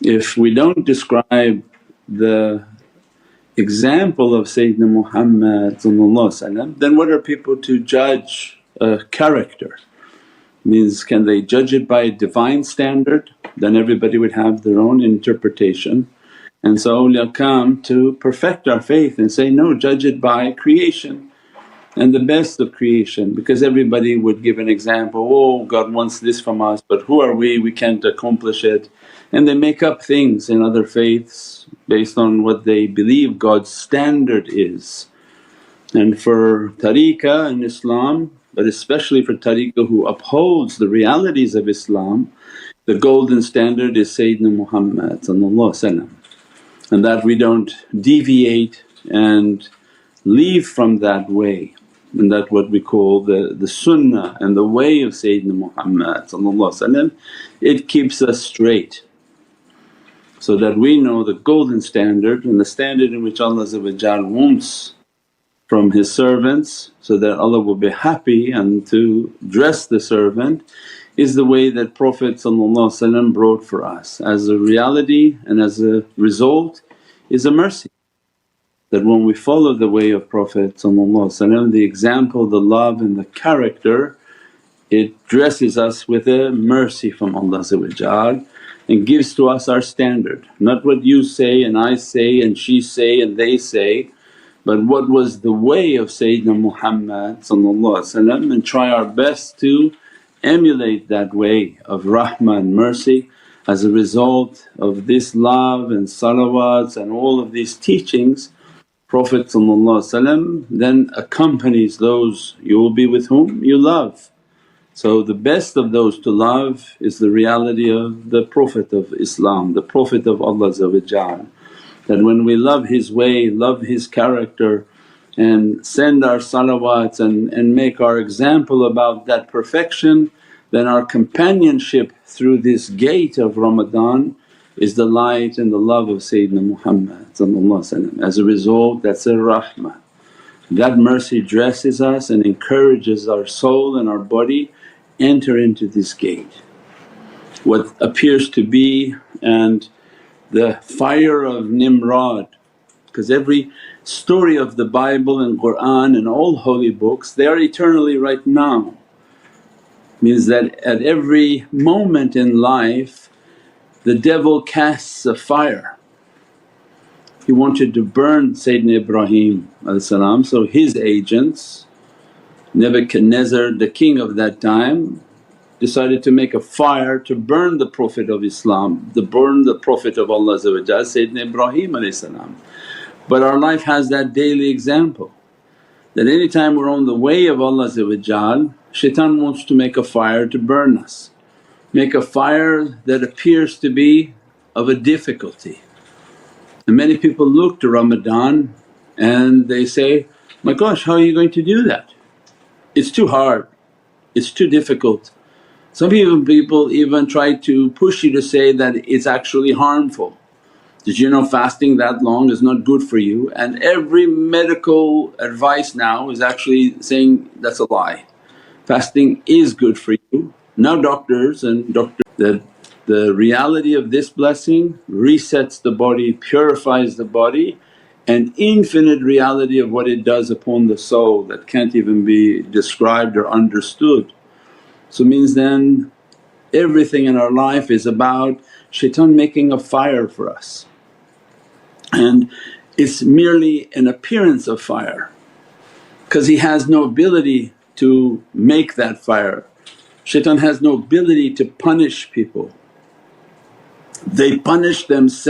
if we don't describe the example of Sayyidina Muhammad then what are people to judge a character? Means can they judge it by a divine standard? Then everybody would have their own interpretation. And so awliya come to perfect our faith and say, no, judge it by creation and the best of creation, because everybody would give an example, oh God wants this from us but who are we can't accomplish it. And they make up things in other faiths based on what they believe God's standard is. And for tariqah in Islam, but especially for tariqah who upholds the realities of Islam, the golden standard is Sayyidina Muhammad, and that we don't deviate and leave from that way. And that what we call the sunnah and the way of Sayyidina Muhammad, it keeps us straight. So that we know the golden standard and the standard in which Allah wants from His servants, so that Allah will be happy and to dress the servant, is the way that Prophet brought for us. As a reality and as a result is a mercy. That when we follow the way of Prophet the example, the love and the character, it dresses us with a mercy from Allah and gives to us our standard. Not what you say and I say and she say and they say, but what was the way of Sayyidina Muhammad and try our best to emulate that way of rahmah and mercy. As a result of this love and salawats and all of these teachings, Prophet then accompanies those, you will be with whom you love. So the best of those to love is the reality of the Prophet of Islam, the Prophet of Allah, that when we love his way, love his character and send our salawats and make our example about that perfection, then our companionship through this gate of Ramadan is the light and the love of Sayyidina Muhammad. As a result, that's a rahmah. That mercy dresses us and encourages our soul and our body enter into this gate. What appears to be and the fire of Nimrod, because every story of the Bible and Qur'an and all holy books, they are eternally right now. Means that at every moment in life the devil casts a fire. He wanted to burn Sayyidina Ibrahim, so his agents, Nebuchadnezzar the king of that time, decided to make a fire to burn the Prophet of Islam, to burn the Prophet of Allah Sayyidina Ibrahim. But our life has that daily example that any time we're on the way of Allah shaitan wants to make a fire to burn us, make a fire that appears to be of a difficulty. And many people look to Ramadan and they say, my gosh, how are you going to do that? It's too hard, it's too difficult. Some people even try to push you to say that it's actually harmful. Did you know fasting that long is not good for you? And every medical advice now is actually saying that's a lie. Fasting is good for you. Now doctors that the reality of this blessing resets the body, purifies the body, and infinite reality of what it does upon the soul that can't even be described or understood. So means then everything in our life is about shaitan making a fire for us, and it's merely an appearance of fire because he has no ability to make that fire. Shaitan has no ability to punish people, they punish themselves.